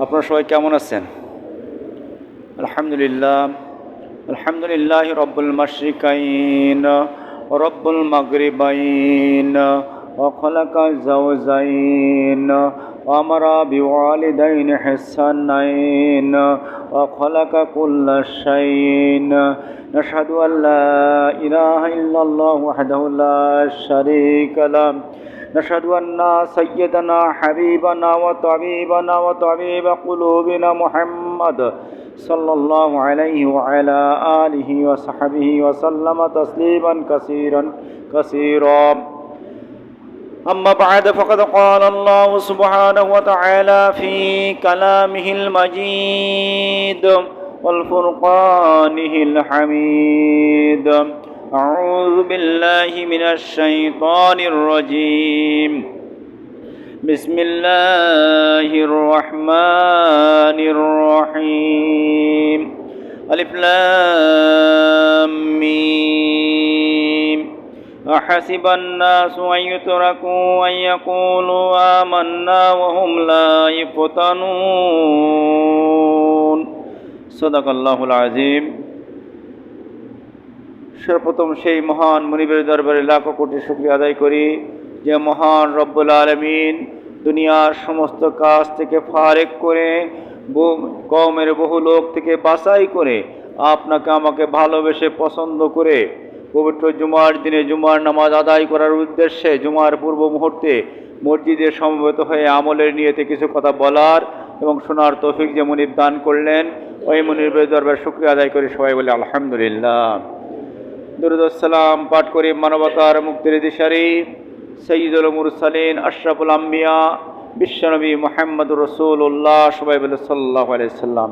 আপনারা সবাই কেমন আছেন? আলহামদুলিল্লাহ। আলহামদুলিল্লাহ রব্বুল মাশরিকাইন ওয়া রব্বুল মাগরিবাইন ওয়া খালাকা যাওজাইন ওয়া আমারা বিওয়ালিদাইনি ইহসানাইন ওয়া খালাকা কুল্লা শাইইন নাশহাদু আল্লা ইলাহা ইল্লাল্লাহু ওয়াহদাহু লা শারীকা লাহু نشهد أن سيدنا حبيبنا وطبيبنا وطبيب قلوبنا محمد صلى الله عليه وعلى آله وصحبه وسلم تسليما كثيرا أما بعد فقد قال الله سبحانه وتعالى في كلامه المجيد والفرقانه الحميد أعوذ بالله من الشيطان الرجيم بسم الله الرحمن الرحيم ألف لام ميم أحسب الناس أن يتركوا أن يقولوا آمنا وهم لا يفتنون صدق الله العظيم। সর্বপ্রথম সেই মহান মুনিবের দরবারে লাখো কোটি শুকরিয়া আদায় করি যে মহান রব্বুল আলামিন দুনিয়ার সমস্ত কাজ থেকে ফারেক করে কওমের বহু লোক থেকে বাছাই করে আপনাকে আমাকে ভালোবেসে পছন্দ করে পবিত্র জুমার দিনে জুমার নামাজ আদায় করার উদ্দেশ্যে জুমার পূর্ব মুহূর্তে মসজিদে সমবেত হয়ে আমলের নিয়তে কিছু কথা বলার এবং শোনার তৌফিক যে মুনিব দান করলেন, ওই মুনিবের দরবারে শুকরিয়া আদায় করি। সবাই বলে আলহামদুলিল্লাহ। দুরূদ ও সালাম পাঠ করি মানবতার মুক্তির দিশারি সাইয়্যিদুল মুরসালিন আশরাফুল আম্বিয়া বিশ্বনবী মুহাম্মদুর রাসূলুল্লাহ, সবাই বলে সাল্লাল্লাহু আলাইহি সাল্লাম।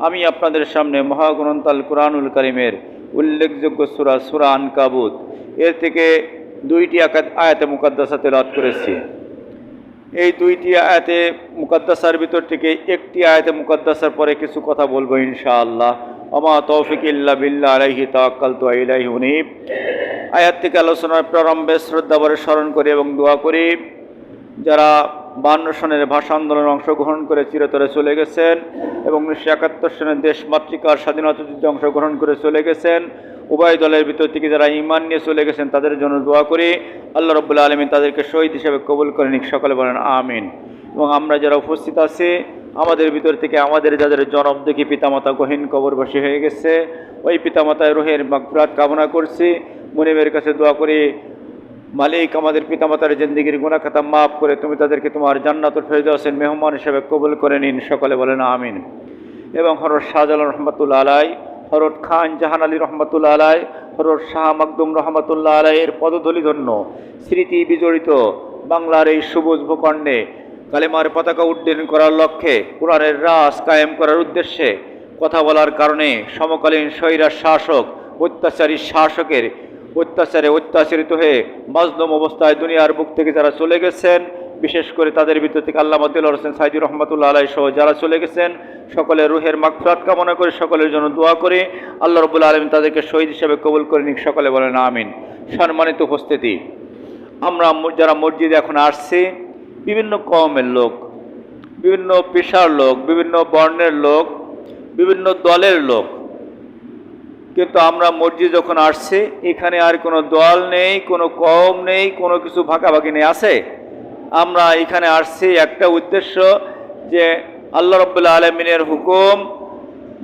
আমি আপনাদের সামনে মহাগ্রন্থ আল কুরআনুল কারীমের উল্লেখযোগ্য সূরা আনকাবুত এর থেকে দুইটি আয়াতে মুকাদ্দাসা তেলাওয়াত করেছি। এই দুইটি আয়াতে মুকাদ্দাসার ভিতর থেকে একটি আয়াতে মুকাদ্দাসার পরে কিছু কথা বলবো ইনশাআল্লাহ। আমা তৌফিক ইল্লা বিল্লাহ আলাইহি তাওয়াক্কালতু ওয়া ইলাইহি উনীব। আয়াত থেকে আলোচনার প্রারম্ভে শ্রদ্ধাভরে স্মরণ করি এবং দোয়া করি যারা 52 সনের ভাষা আন্দোলনে অংশগ্রহণ করে চিরতরে চলে গেছেন এবং 1971 সনের দেশ মাতৃকার স্বাধীনতা যুদ্ধে অংশগ্রহণ করে চলে গেছেন, উভয় দলের ভিতর থেকে যারা ঈমান নিয়ে চলে গেছেন তাদের জন্য দোয়া করি আল্লাহ রাব্বুল আলামিন তাদেরকে শহীদ হিসেবে কবুল করে নিক। সকলে বলেন আমিন। এবং আমরা যারা উপস্থিত আছি আমাদের ভিতর থেকে আমাদের যাদের জনম দেখি পিতামাতা গহীন কবরবাসী হয়ে গেছে, ওই পিতামাতার রুহের মাগফিরাত কামনা করছি। মুনিবের কাছে দোয়া করি মালিক আমাদের পিতামাতার জিন্দেগির গুনাহ খাতা মাফ করে তুমি তাদেরকে তোমার জান্নাতুল ফেরদাউসের মেহমান হিসেবে কবুল করে নিন। সকলে বলেন আমিন। এবং হযরত শাহজালাল রহমাতুল্লাহ আলাই, হযরত খান জাহান আলী রহমাতুল্লাহ আলাই, হযরত শাহ মাকদুম রহমাতুল্লাহ আলাইয়ের পদধূলি ধন্য স্মৃতি বিজড়িত বাংলার এই সবুজ ভূখণ্ডে কালেমার পতাকা উড্ডীন করার লক্ষ্যে কোরআনের রাজ কায়েম করার উদ্দেশ্যে কথা বলার কারণে সমকালীন স্বৈরাচারী শাসক অত্যাচারী শাসকের অত্যাচারে অত্যাচারিত হয়ে মাজলুম অবস্থায় দুনিয়ার বুক থেকে যারা চলে গেছেন, বিশেষ করে তাদের ভিতর থেকে আল্লামা দিলওয়ার হোসেন সাইদী রহমাতুল্লাহ আলাইহি সহ যারা চলে গেছেন সকলের রুহের মাগফিরাত কামনা করে সকলের জন্য দোয়া করে আল্লাহ রাব্বুল আলামিন তাদেরকে শহীদ হিসেবে কবুল করে নিক। সকলে বলেন আমিন। সম্মানিত উপস্থিতি, আমরা যারা মসজিদে এখন আসছি বিভিন্ন কওমের লোক, বিভিন্ন পেশার লোক, বিভিন্ন বর্ণের লোক, বিভিন্ন দলের লোক, কিন্তু আমরা মসজিদ যখন আসছি এখানে আর কোনো দল নেই, কোনো কওম নেই, কোনো কিছু ভাগাভাগি নেই। আছে আমরা এখানে আসছি একটা উদ্দেশ্য যে আল্লাহ রাব্বুল আলামিনের হুকুম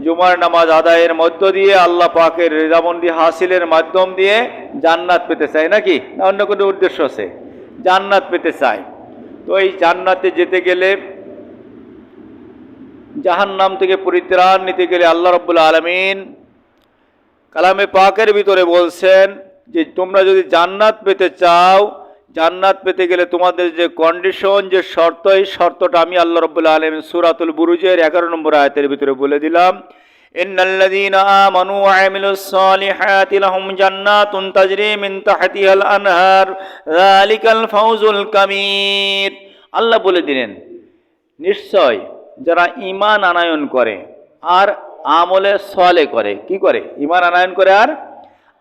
জুমার নামাজ আদায়ের মধ্য দিয়ে আল্লাহ পাকের রেজামন্দি হাসিলের মাধ্যম দিয়ে জান্নাত পেতে চাই, নাকি না অন্য কোনো উদ্দেশ্য আছে? জান্নাত পেতে চাই। তো এই জান্নাতে যেতে গেলে জাহান্নাম থেকে পরিত্রাণ নিতে গেলে আল্লাহ রাব্বুল আলামিন কালামে পাকের ভিতরে বলছেন যে তোমরা যদি জান্নাত পেতে চাও, জান্নাত পেতে গেলে তোমাদের যে কন্ডিশন, যে শর্ত, এই শর্তটা আমি আল্লাহ রাব্বুল আলামিন সূরাতুল বুরুজের 11 নম্বর আয়াতের ভিতরে বলে দিলাম। ইন্নাল্লাযীনা আমানু ওয়া আমিলুস সালিহাতি লাহুম জান্নাতুন তাজরি মিন তাহতিহাল আনহার যালিকাল ফাওজুল কাবীর। আল্লাহ বলে দিলেন নিশ্চয় যারা ঈমান আনয়ন করে আর আমলে সলে করে, কি করে? ঈমান আনয়ন করে আর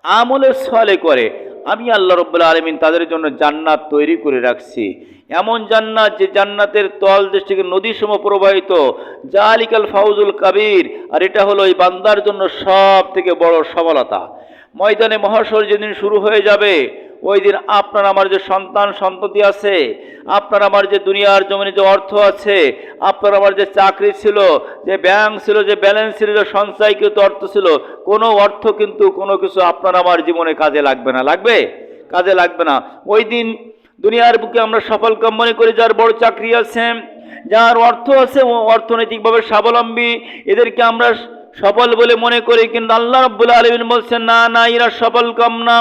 আমলে সলে করে, আমি আল্লাহ রাব্বুল আলামিন তাদের জন্য জান্নাত তৈরি করে রাখছি, এমন জান্নাত যে জান্নাতের তল দেশ থেকে নদীসমূহ প্রবাহিত, জালিকাল ফাউজুল কাবীর। আর এটা হলো এই বান্দার জন্য সব থেকে বড় সফলতা। ময়দানে মহাশর যেদিন শুরু হয়ে যাবে, ওই দিন আপনার আমার যে সন্তান সন্ততি আছে, আপনার আমার যে দুনিয়ার জমিনে যে অর্থ আছে, আপনার আমার যে চাকরি ছিল, যে ব্যাংক ছিল, যে ব্যালেন্স ছিল, যে সঞ্চয়কৃত অর্থ ছিল, কোনো অর্থ কিন্তু কোনো কিছু আপনার আমার জীবনে কাজে লাগবে না। লাগবে? কাজে লাগবে না। ওই দিন দুনিয়ার বুকে আমরা সফল কাম মনে করি যার বড় চাকরি আছে, যার অর্থ আছে, ও অর্থনৈতিকভাবে স্বাবলম্বী, এদেরকে আমরা সফল বলে মনে করি। কিন্তু আল্লাহ রাব্বুল আলামিন বলছেন, না না, এরা সফল কাম না।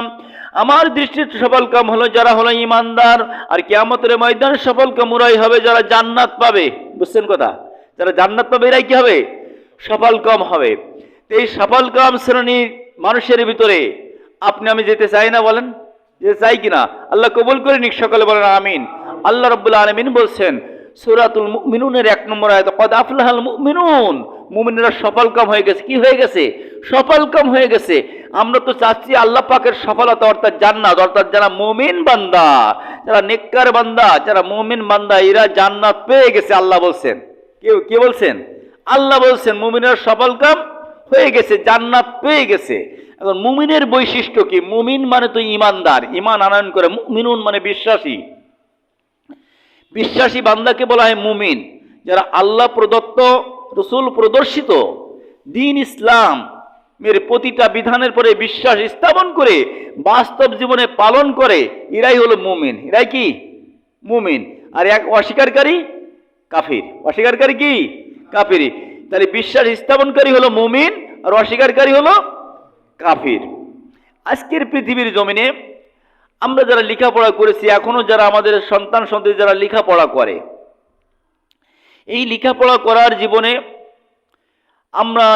আমার দৃষ্টিতে সফল কাম হলো যারা হলো ইমানদার। আর কিয়ামতের ময়দানে সফল কাম ওরাই হবে যারা জান্নাত পাবে। বুঝছেন কথা? যারা জান্নাত পাবে এরাই কি হবে? সফল কাম হবে। এই সফল কাম শ্রেণীর মানুষের ভিতরে আপনি আমি যেতে চাই না? বলেন, যেতে চাই কিনা? আল্লাহ কবুল করে নিক, সকলে বলেন আমিন। আল্লাহ রাব্বুল আলামিন বলছেন সূরাতুল মুমিনুনের 1 নম্বর আয়াতে, কদ আফলাহাল মুমিনুন, মুমিনরা সফল কাম হয়ে গেছে। কি হয়ে গেছে? সফল কাম হয়ে গেছে। আমরা তো চাচ্ছি আল্লাহ পাকের সফলতা, অর্থাৎ জান্নাত। অর্থাৎ যারা মুমিন বান্দা, যারা নেককার বান্দা, যারা মুমিন বান্দা, এরা জান্নাত পেয়ে গেছে। আল্লাহ বলছেন, কে বলছেন? আল্লাহ বলছেন মুমিনরা সফল কাম হয়ে গেছে, জান্নাত পেয়ে গেছে। এখন মুমিনের বৈশিষ্ট্য কি? মুমিন মানে তো ইমানদার, ইমান আনয়ন করে। মুমিনুন মানে বিশ্বাসী। বিশ্বাসী বান্দাকে বলা হয় মুমিন। যারা আল্লাহ প্রদত্ত, রসুল প্রদর্শিত দ্বীন ইসলাম এর প্রতিটা বিধানের পরে বিশ্বাস স্থাপন করে বাস্তব জীবনে পালন করে, এরাই হলো মুমিন। এরাই কি? মুমিন। আর এক অস্বীকারী কাফির। অস্বীকারী কি? কাফির। তাহলে বিশ্বাস স্থাপনকারী হলো মুমিন, আর অস্বীকারী হলো কাফির। আজকের পৃথিবীর জমিনে আমরা যারা লেখাপড়া করেছি, এখনো যারা আমাদের সন্তান সন্ততি যারা লেখাপড়া করে, এই লেখাপড়া করার জীবনে আমরা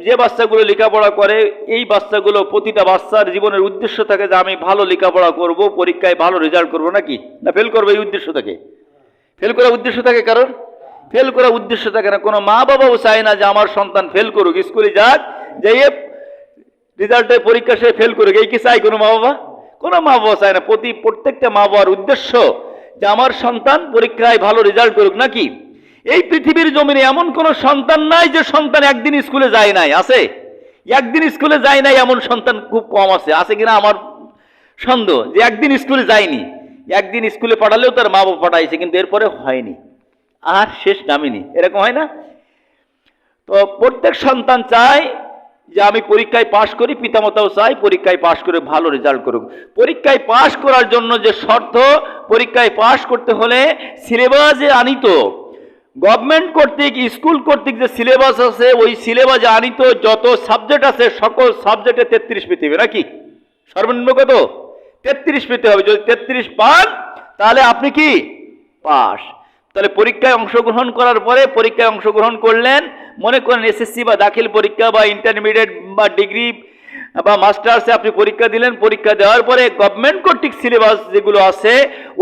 যে বাচ্চাগুলো লেখাপড়া করে, এই বাচ্চাগুলো, প্রতিটা বাচ্চার জীবনের উদ্দেশ্য থাকে যে আমি ভালো লেখাপড়া করব, পরীক্ষায় ভালো রেজাল্ট করব, নাকি না ফেল করবো? এই উদ্দেশ্য থাকে। ফেল করার উদ্দেশ্য থাকে কারণ? ফেল করার উদ্দেশ্য থাকে না। কোনো মা বাবাও চায় না যে আমার সন্তান ফেল করুক, স্কুলে যাক, যে রেজাল্টে পরীক্ষা সে ফেল করুক। এই কি চাই কোনো মা বাবা? কোনো মা বাবা চায় না। প্রত্যেকটা মা বাবার উদ্দেশ্য যে আমার সন্তান পরীক্ষায় ভালো রেজাল্ট করুক, নাকি? এই পৃথিবীর জমিনে এমন কোন সন্তান নাই যে সন্তান একদিন স্কুলে যায় নাই। আছে? একদিন স্কুলে যায় নাই এমন সন্তান খুব কম আছে। আছে কিনা আমার সন্দেহ যে একদিন স্কুলে যায়নি। একদিন স্কুলে পাঠালেও তার মা বাবা পাঠাইছে, কিন্তু এরপরে হয়নি, আর শেষ নামেনি। এরকম হয় না? তো প্রত্যেক সন্তান চায় যে আমি পরীক্ষায় পাশ করি, পিতামাতাও চাই পরীক্ষায় পাশ করে ভালো রেজাল্ট করুক। পরীক্ষায় পাশ করার জন্য যে শর্ত, পরীক্ষায় পাশ করতে হলে সিলেবাসে আনিত, গভর্নমেন্ট কর্তৃক, স্কুল কর্তৃক যে সিলেবাস আছে, ওই সিলেবাসে আনিত যত সাবজেক্ট আছে সকল সাবজেক্টে 33 পেতে হবে, নাকি? সর্বনিম্ন কত? 33 পেতে হবে। যদি 33 পান তাহলে আপনি কি? পাস। তাহলে পরীক্ষায় অংশগ্রহণ করার পরে, পরীক্ষায় অংশগ্রহণ করলেন, মনে করেন এসএসসি বা দাখিল পরীক্ষা বা ইন্টারমিডিয়েট বা ডিগ্রি বা মাস্টার্সে আপনি পরীক্ষা দিলেন। পরীক্ষা দেওয়ার পরে গভর্নমেন্ট কর্তৃক সিলেবাস যেগুলো আছে,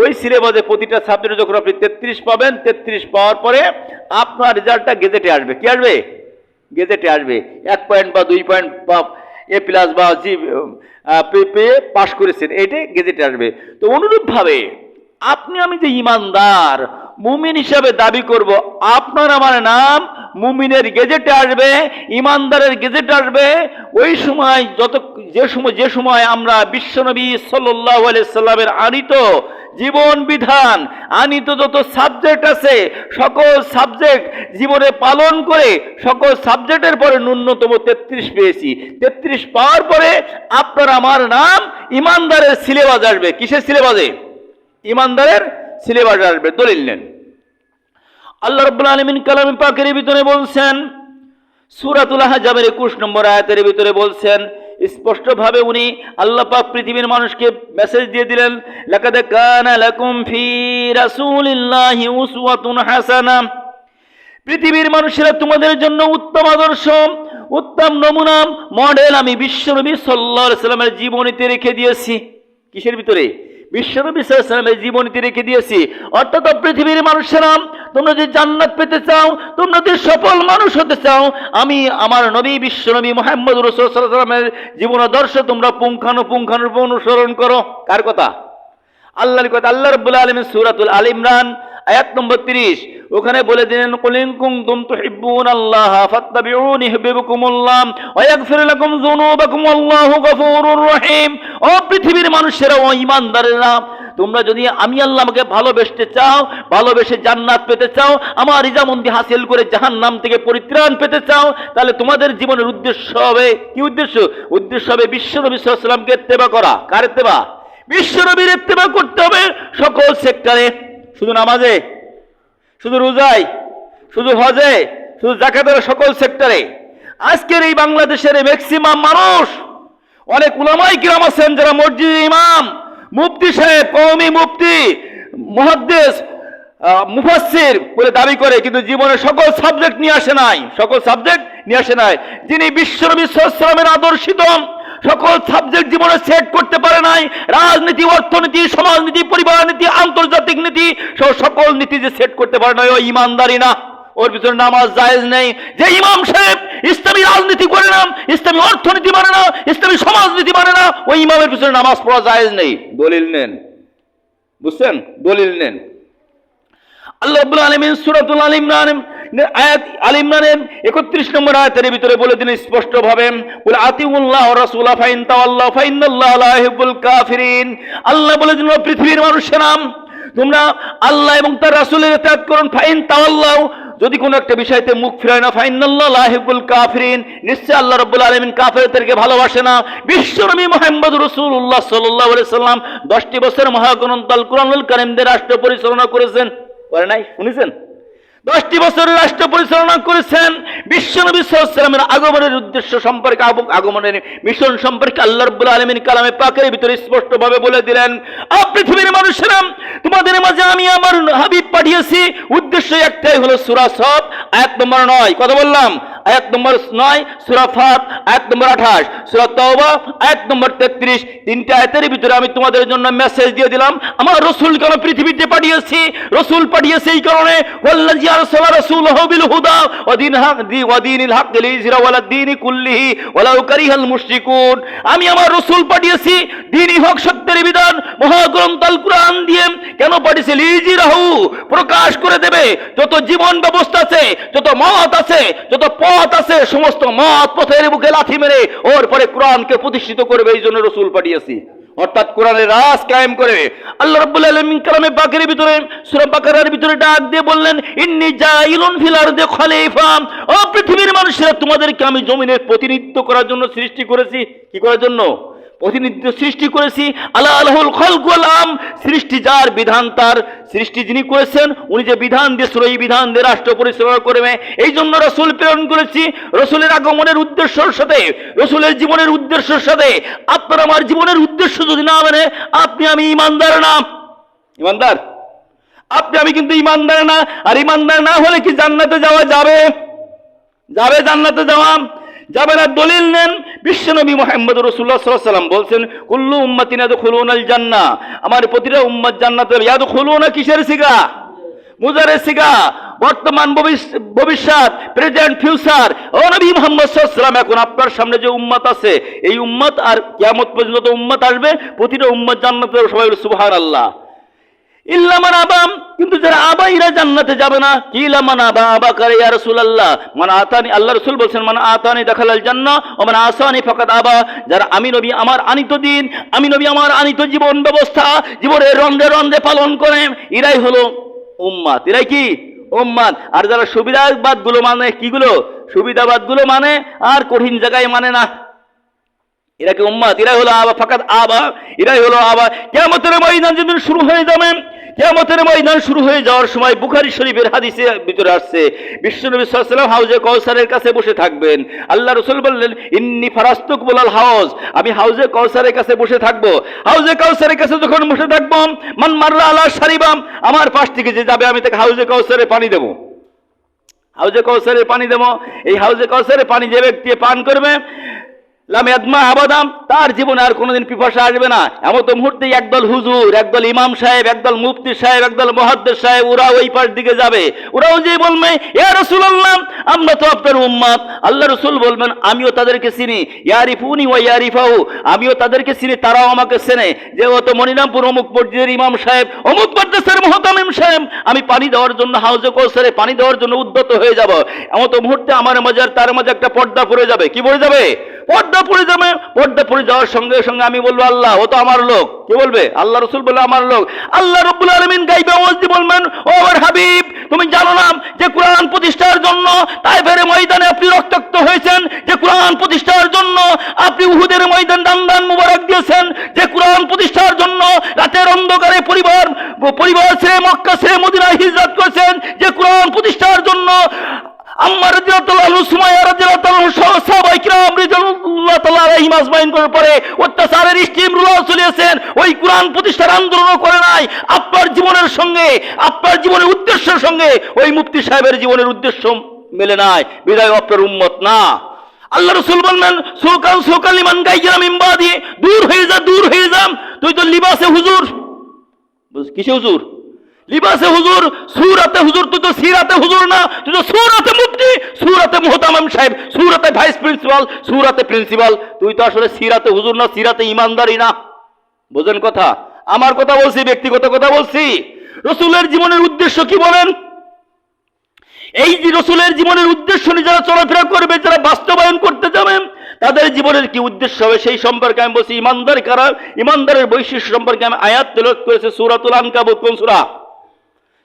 ওই সিলেবাসে প্রতিটা সাবজেক্টে যখন আপনি 33 পাবেন, 33 পাওয়ার পরে আপনার রেজাল্টটা গেজেটে আসবে। কি আসবে? গেজেটে আসবে। 1 পয়েন্ট বা 2 পয়েন্ট বা এ প্লাস বা জি পেয়ে পাশ করেছেন, এইটাই গেজেটে আসবে। তো অনুরূপভাবে আপনি আমি যে ইমানদার মুমিন হিসাবে দাবি করব, আপনার আমার নাম মুমিনের গেজেটে আসবে, ইমানদারের গেজেটে আসবে। ওই সময় যে সময় আমরা বিশ্বনবী সাল্লাল্লাহু আলাইহি সাল্লামের আনিত জীবন বিধান, আনিত যত সাবজেক্ট আছে, সকল সাবজেক্ট জীবনে পালন করে সকল সাবজেক্টের পরে ন্যূনতম 33 পেয়েছি। 33 পাওয়ার পরে আপনার আমার নাম ইমানদারের সিলেবাস আসবে। কিসের সিলেবাসে? ইমানদারের সিলেবাস আসবে। দলিল নেন। আল্লাহ রাব্বুল আলামিন কালামে পাকের ভিতরে বলছেন, সূরাতুল আহজাবের 21 নম্বর আয়াতের ভিতরে বলছেন স্পষ্টভাবে, উনি আল্লাহ পাক পৃথিবীর মানুষকে মেসেজ দিয়ে দিলেন, লাকাদ কানা লাকুম ফি রাসূলিল্লাহি উসওয়াতুন হাসানাহ। পৃথিবীর মানুষেরা তোমাদের জন্য উত্তম আদর্শ, উত্তম নমুনা, মডেল আমি বিশ্বনবী সাল্লাল্লাহু আলাইহি সাল্লামের জীবনীতে রেখে দিয়েছি। কিসের ভিতরে? বিশ্বনবী সাল্লাল্লাহু আলাইহি সাল্লামের জীবনীতে রেখে দিয়েছি। অর্থাৎ পৃথিবীর মানুষেরা তোমরা যদি জান্নাত পেতে চাও, তোমরা যদি সফল মানুষ হতে চাও, আমি আমার নবী বিশ্ব নবী মুহাম্মদ রাসূলুল্লাহ সাল্লাল্লাহু আলাইহি ওয়াসাল্লামের জীবনাদর্শ তোমরা পুঙ্খানুপুঙ্খানুরূপে অনুসরণ করো। কার কথা? আল্লাহর কথা। আল্লাহ রাব্বুল আলামিন সূরাতুল আল ইমরান আয়াত নম্বর 30 ওখানে বলে দিলেন, কুল ইন কুনতুম তুহিব্বুনাল্লাহ ফাত্তাবিউনি ইউহিব্বুকুমুল্লাহ ওয়া ইয়াগফির লাকুম যুনুবাকুম আল্লাহু গফুরুর রহিম। ও পৃথিবীর মানুষেরা, ও ঈমানদারেরা, তোমরা যদি আমি আল্লাহ আমাকে ভালোবেসতে চাও, ভালোবেসে জান্নাত পেতে চাও, আমার রিজামন্দি হাসিল করে জাহান্নাম থেকে পরিত্রাণ পেতে চাও, তাহলে তোমাদের জীবনের উদ্দেশ্য হবে কি? উদ্দেশ্য হবে বিশ্বনবী সাল্লাল্লাহু আলাইহি ওয়াসাল্লামকে ইত্তেবা করা। কার ইত্তেবা? বিশ্বনবীর ইত্তেবা করতে হবে সকল সেক্টরে, শুধু নামাজে, শুধু রোজায়, শুধু হজে, শুধু যাকাতের সকল সেক্টরে। আজকের এই বাংলাদেশের ম্যাক্সিমাম মানুষ, অনেক উলামায়ে কিরাম আছেন যারা মসজিদের ইমাম, মুফতি সাহেব, কওমি মুফতি, মুহাদ্দিস, মুফাসসির বলে দাবি করে, কিন্তু জীবনের সকল সাবজেক্ট নিয়ে আসে নাই, সকল সাবজেক্ট নিয়ে আসে নাই। যিনি বিশ্বনবী সাল্লাল্লাহু আলাইহি ওয়াসাল্লামের আদর্শিত সকল সাবজেক্ট জীবনে সেট করতে পারে নাই, রাজনীতি, অর্থনীতি, সমাজনীতি, পরিবার নীতি, আন্তর্জাতিক নীতি, সকল নীতি যে সেট করতে পারে না, ও ইমানদারি না, ওর ভিতরে নামাজ জায়েজ নেই। যে ইমাম সাহেব ইসলামী রাজনীতি করে না, ইসলামী অর্থনীতি মানে না, ইসলামী সমাজনীতি মানে না, ওই ইমামের পিছনে নামাজ পড়া জায়েজ নেই। দলিল নেন, বুঝছেন? দলিল নেন। আল্লাহ রাব্বুল আলামিন সূরাতুল আল ইমরান আয়াত আল ইমরানের 31 নম্বর আয়াতের ভিতরে বলে দিলেন স্পষ্ট ভাবে, কুল আতিউল্লাহ ওয়া রাসূলা ফাইন তাওয়াল্লাহু ফাইন্নাল্লাহা লা ইউহিব্বুল কাফিরিন। আল্লাহ বলে দিলেন, পৃথিবীর মানুষেরা, তোমরা আল্লাহ এবং তার রাসূলের ইতাআত করুন। ফাইন তাওয়াল্লাহু, যদি কোনো একটা বিষয়তে মুখ ফিরায় না, ফাইন্নাল্লাহা লা ইউহিব্বুল কাফিরিন, নিশ্চয় আল্লাহ রাব্বুল আলামিন কাফেরদেরকে ভালোবাসে না। বিশ্বনবী মুহাম্মদ রাসূলুল্লাহ সাল্লাল্লাহু আলাইহি সাল্লাম 10টি বছর মহাগ্রন্থ আল কুরআনুল কারীমদের রাষ্ট্র পরিচালনা করেছেন, করে নাই? শুনেছেন? 10টি বছরের রাষ্ট্র পরিচালনা করেছেন। বিশ্বনবী সাল্লাল্লাহু আলাইহি ওয়াসাল্লামের আগমনের উদ্দেশ্য সম্পর্কে, আগমনের মিশন সম্পর্কে আল্লাহ রাব্বুল আলামিন কালামে পাকের ভিতরে স্পষ্টভাবে বলে দিলেন, পৃথিবীর মানুষেরা, তোমাদের মাঝে আমি আমার হাবিব পাঠিয়েছি, উদ্দেশ্য একটাই হলো সূরা সফ আয়াত নম্বর 9, কথা বললাম, আয়াত নম্বর 9, সূরা ফাত আয়াত নম্বর 28, সূরা তাওবা আয়াত নম্বর 33। তিনটা আয়াতের ভিতরে আমি তোমাদের জন্য মেসেজ দিয়ে দিলাম, আমার রাসূল কেন পৃথিবীতে পাঠিয়েছি। রাসূল পাঠিয়েছি এই কারণে, ওয়াল্লাযী আরসালা রাসূলাহু বিল হুদা ওয়া দীনিল হক লিইয়ুযহিরাহু আলা দ্বীনি কুল্লিহি ওয়ালাউ কারিহাল মুশরিকুন। আমি আমার রাসূল পাঠিয়েছি দ্বীনি হক, সত্যের বিধান, মহাগ্রন্থ আল কুরআন দিয়ে। কেন পাঠিয়েছি? লিইয়ুযহিরাহু, প্রকাশ করে দেবে যত জীবন ব্যবস্থা আছে, যত মত আছে, যত পথ আছে, সমস্ত মত পথের বুকে লাথি মেরে ওর পরে কোরআনকে প্রতিষ্ঠিত করবে, এই জন্য রাসূল পাঠিয়েছি। অর্থাৎ কোরআনের রাজ কায়েম করে। আল্লাহ রাব্বুল আলামিন কালামে পাকের ভিতরে সূরা বাকারার ভিতরে ডাক দিয়ে বললেন, ইন্নী জাইলুন ফিল আরদি খলিফা। ও পৃথিবীর মানুষেরা, তোমাদেরকে আমি জমিনের প্রতিনিধিত্ব করার জন্য সৃষ্টি করেছি। কি করার জন্য? প্রতিনিধিত্ব সৃষ্টি করেছি। আলাহুল খালক ওয়াল আম, সৃষ্টি যার, বিধান তার। সৃষ্টি যিনি করেছেন, উনি যে বিধান দিয়েছেন, এই বিধান দিয়ে রাষ্ট্র পরিচালনা করবে। এই জন্য রাসূল প্রেরণ করেছি। রাসূলের আগমনের উদ্দেশ্যের সাথে, রাসূলের জীবনের উদ্দেশ্যের সাথে আপনার আমার জীবনের উদ্দেশ্য যদি না মানে, আপনি আমি ঈমানদার না। ঈমানদার আপনি আমি কিন্তু ঈমানদার না। আর ঈমানদার না হলে কি জান্নাতে যাওয়া যাবে? যাবে জান্নাতে যাওয়া যাবে না। দলিল নেন, বিশ্বনবী মুহাম্মদ রাসূলুল্লাহ সাল্লাল্লাহু আলাইহি ওয়াসাল্লাম বলছেন, কুল্লু উম্মতিন ইয়াদখুলুনাল জান্নাহ, আমার প্রতিটা উম্মত জান্নাতে। ইয়াদখুলুনা কিসের সিগা? মুজারের সিগা, বর্তমান ভবিষ্যৎ, প্রেজেন্ট, ফিউচার। ও নবী মুহাম্মদ সাল্লাল্লাহু আলাইহি ওয়াসাল্লাম, এখন আপনার সামনে যে উম্মত আছে, এই উম্মত আর কিয়ামত পর্যন্ত উম্মত আসবে, প্রতিটা উম্মত জান্নাতে। সবাই বলে সুবহানাল্লাহ। ইল্লা মান আবা, কিন্তু যারা আবা, এরা জান্নাতে যাবে না। কিলা মান আবা, আবা করে ইয়া রাসূলুল্লাহ, মান আতানি, আল্লাহ রাসূল বলেন, মান আতানি দাখালাল জান্নাহ ওয়া মান আসানি ফাকাদ আবা। যারা আমি নবী আমার আনিত দিন, আমি নবী আমার আনিত জীবন ব্যবস্থা জীবনের রন্ধে রন্ধে পালন করে, এরাই হলো উম্মাত। এরাই কি? উম্মাত। আর যারা সুবিধাবাদ গুলো মানে, কিগুলো? সুবিধাবাদ গুলো মানে, আর কঠিন জায়গায় মানে না, এরা কি উম্মাত? এরাই হলো আবা, ফাকাদ আবা, এরাই হলো আবা। কিয়ামতের ময়দান যেদিন শুরু হয়ে যাবে, কিয়ামতের ময়দান শুরু হয়ে যাওয়ার সময় বুখারী শরীফের হাদিসের ভিতরে আসছে, বিশ্বনবী সাল্লাল্লাহু আলাইহি ওয়াসাল্লাম হাউজে কাউসারের কাছে বসে থাকবেন। আল্লাহ রাসূল বললেন, ইন্নী ফারাস্তুক বুলাল হাউজ, আমি হাউজে কাউসারের কাছে বসে থাকবো। হাউজে কাউসারের কাছে যখন বসে থাকবো, মান মাররা আলা শারিবাম, আমার পাশ থেকে যে যাবে, আমি তাকে হাউজে কাউসারে পানি দেবো। হাউজে কাউসারে পানি দেবো। এই হাউজে কাউসারে পানি যে ব্যক্তি পান করবে, লাম ইয়াদমা আবাদাম, তার জীবনে আর কোনোদিন পিপাসা আসবে না। এমন তো মুহূর্তেই একদল হুজুর, একদল ইমাম সাহেব, একদল মুফতি সাহেব, একদল মুহাদ্দিস সাহেব, ওরা ওই পাশ দিকে যাবে। ওরাও যে বলবে, ইয়া রাসূলুল্লাহ, আমরা তো আপনার উম্মত। আল্লাহ রাসূল বলবেন, আমিও তাদেরকে চিনি। ইয়ারিফুনি ওয়া ইয়ারিফাহু, আমিও তাদেরকে চিনি, তারাও আমাকে চেনে। যে ও তো মনিরামপুর অমুক মসজিদের ইমাম সাহেব, অমুক মাদ্রাসার মুহতামিম সাহেব, আমি পানি দেওয়ার জন্য হাউজে কৌসারে পানি দেওয়ার জন্য উদ্যত হয়ে যাব। এমন তো মুহূর্তে আমার মাঝে আর তার মাঝে একটা পর্দা পড়ে যাবে। কি পড়ে যাবে? পর্দা পড়ে যাবে। পর্দা পড়ে যাওয়ার সঙ্গে সঙ্গে আমি বলবো, আল্লাহ, ও তো আমার লোক। কে বলবে? আল্লাহ রাসূল বলে আমার লোক। আল্লাহ রাব্বুল আলামিন গায়বে আওয়াজ দিয়ে বলবেন, ও আমার হাবিব, তুমি জানো না যে কোরআন প্রতিষ্ঠার জন্য তায়েফের ময়দানে আপনি রক্তাক্ত হয়েছেন, যে কোরআন প্রতিষ্ঠার জন্য আপনি উহুদের ময়দান দান মুবারক দিয়েছেন, যে কোরআন প্রতিষ্ঠার জন্য রাতের অন্ধকারে পরিবার ছেড়ে মক্কা ছেড়ে মদিনায় হিজরত করেছেন, যে কোরআন প্রতিষ্ঠার জন্য আম্মার রাদিয়াল্লাহু আনহু, সুমাইয়া রাদিয়াল্লাহু আনহা সহ সাহাবায়ে কিরাম রাদিয়াল্লাহু তাআলা আলাইহিম আজমাইন করার পরে অত্যাচারের স্টিম রুলার চলেছেন, ওই কোরআন প্রতিষ্ঠার আন্দোলন করে নাই। আপনার জীবনের সঙ্গে, আপনার জীবনের উদ্দেশ্যের সঙ্গে ওই মুফতি সাহেবের জীবনের উদ্দেশ্য মেলে নাই, বিদায় আপনার উম্মত না। আল্লাহ রাসূল বললেন, সুকান লিমান গায়রা মিন বাদি, দূর হয়ে যা, দূর হয়ে যা, তুই তো লিবাসে হুজুর। কিসে হুজুর? লিবাসে হুজুর, সূরাতে হুজুর। তুই তো সিরাতে হুজুর না, তুই তো সূরাতে মুফতি, সূরাতে মুহতামিম সাহেব, সূরাতে ভাইস প্রিন্সিপাল, সূরাতে প্রিন্সিপাল। তুই তো আসলে সিরাতে হুজুর না, সিরাতে ইমানদারি না। বোঝেন কথা? আমার কথা বলছি, ব্যক্তিগত কথা বলছি। রাসূলের জীবনের উদ্দেশ্য কি বলেন? এই যে রাসূলের জীবনের উদ্দেশ্য নিয়ে যারা চলাফেরা করবে, যারা বাস্তবায়ন করতে যাবেন, তাদের জীবনের কি উদ্দেশ্য হবে সেই সম্পর্কে আমি বলছি। ইমানদার কারা? ইমানদারের বৈশিষ্ট্য সম্পর্কে আমি আয়াত তেলাওয়াত করেছি, সূরাতুল আনকাবুত। কোন সূরা?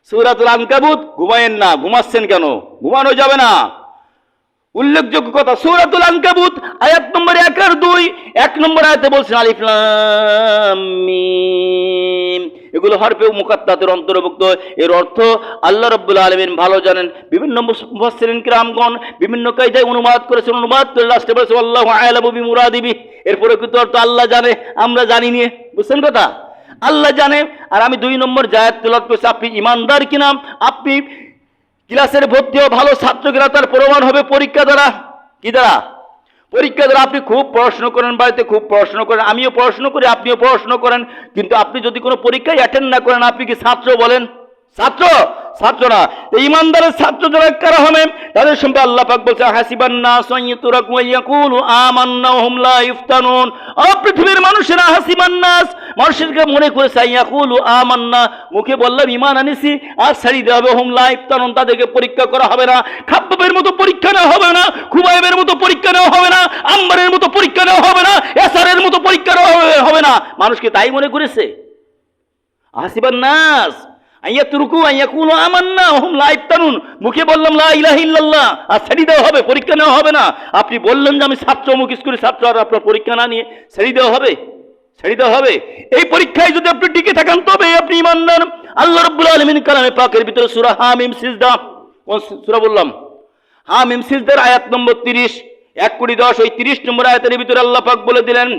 সূরাতুল আনকাবুত। ঘুমায়েন না, ঘুমাচ্ছেন কেন? ঘুমানো যাবে না। উল্লেখযোগ্য কথা, সূরাতুল আনকাবুত আয়াত নম্বর 1 আর 2। 1 নম্বর আয়াতে বলছেন আলিফ লাম মিম, এগুলো হরফে মুকাত্তাতের অন্তর্ভুক্ত। এর অর্থ আল্লাহ রাব্বুল আলামিন ভালো জানেন। বিভিন্ন মুফাসসিরিন কিরামগণ বিভিন্ন কায়দায় অনুবাদ করেছেন। অনুবাদ করে লাস্টে বলেছে আল্লাহু আ'লামু বিমুরাদিহি। এর প্রকৃত অর্থ আল্লাহ জানে, আমরা জানি নি। বুঝছেন কথা? আল্লাহ জানে। আর আমি 2 নম্বর আয়াত তেলাওয়াত করেছি। আপনি ইমানদার কিনা, আপনি ক্লাসের ভর্তিও ভালো ছাত্র কিনা তার প্রমাণ হবে পরীক্ষা দ্বারা। কি দ্বারা? পরীক্ষা দ্বারা। আপনি খুব পড়াশোনা করেন, বাড়িতে খুব পড়াশোনা করেন, আমিও পড়াশোনা করি, আপনিও পড়াশোনা করেন, কিন্তু আপনি যদি কোনো পরীক্ষায় অ্যাটেন্ড না করেন, আপনি কি ছাত্র বলেন? ছাত্র? ছাত্র না। ইমানদারের ছাত্র যারা কারা হবে, তাদের সম্পর্কে আল্লাহ পাক বলছে, হাসিবান নাস আন ইউতরাকু ওয়া ইয়াকুলু আমান্না ওয়া হুম লা ইফতানুন। পৃথিবীর মানুষেরা, হাসিবান নাস, মানুষেরকে মনে করেছে, ইয়াকুলু আমান্না, মুখে বললাম ইমান আনিছি, আর ছাড়ি দেওয়া হবে, হুম লা ইফতানুন, তাদেরকে পরীক্ষা করা হবে না। খাব্বাবের মতো পরীক্ষা নেওয়া হবে না, খুবাইবের মতো পরীক্ষা নেওয়া হবে না, আম্মারের মতো পরীক্ষা নেওয়া হবে না, এসারের মতো পরীক্ষা নেওয়া হবে না। মানুষকে তাই মনে করেছে। হাসিবান নাস আইয়াতুরুকু আইয়াকুলু আমান্না ওয়া হুম লা ইফতানুন, মুখে বললাম লা ইলাহা ইল্লাল্লাহ, আর ছেড়ে দেওয়া হবে, পরীক্ষা নেওয়া হবে না। আপনি বললেন যে আমি ছাত্র, অমুক স্কুলের ছাত্র, আর আপনার পরীক্ষা না নিয়ে ছেড়ে দেওয়া হবে? ছেড়ে দেওয়া হবে? এই পরীক্ষায় যদি আপনি টিকে থাকেন, তবে আপনি ইমানদার। আল্লাহ রাব্বুল আলামিন কালামে পাকের ভিতরে সূরা হামিম সিজদা, কোন সূরা বললাম? হামিম সিজদার আয়াত নম্বর 30, 1 কোটি 10, ওই 30 নম্বর আয়াতের ভিতরে আল্লাহ পাক বলে দিলেন,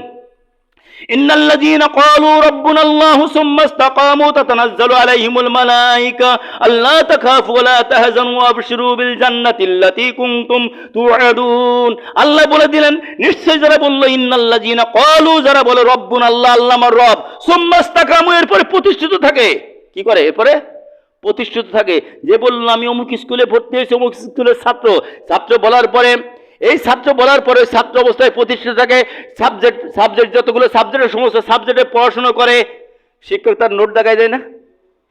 ইন্নাল্লাযীনা ক্বালু রাব্বুনাল্লাহু সুম্মা ইসতাকামু তাতানাজ্জালু আলাইহিমুল মালায়েকা আল্লা তাখাফু ওয়া লা তাহজানু ওয়া আবশিরু বিল জান্নাতিল্লাতী কুনতুম তুআদুন। আল্লাহ বলে দিলেন, নিশ্চয় যারা বলল, ইন্নাল্লাযীনা ক্বালু, যারা বলে রব্বুনাল্লাহ, আল্লাহ আমার রব, সুম্মা ইসতাকামু, এরপরে প্রতিষ্ঠিত থাকে। কি করে? এরপরে প্রতিষ্ঠিত থাকে। যে বলল আমি অমুক স্কুলে ভর্তি হয়েছি, অমুক স্কুলের ছাত্র, ছাত্র বলার পরে, এই ছাত্র বলার পরে ছাত্র অবস্থায় প্রতিষ্ঠিত থাকে। সাবজেক্ট যতগুলো সাবজেক্টের সমস্ত সাবজেক্টে পড়াশোনা করে। শিক্ষক তার নোট দেখায় দেয় না?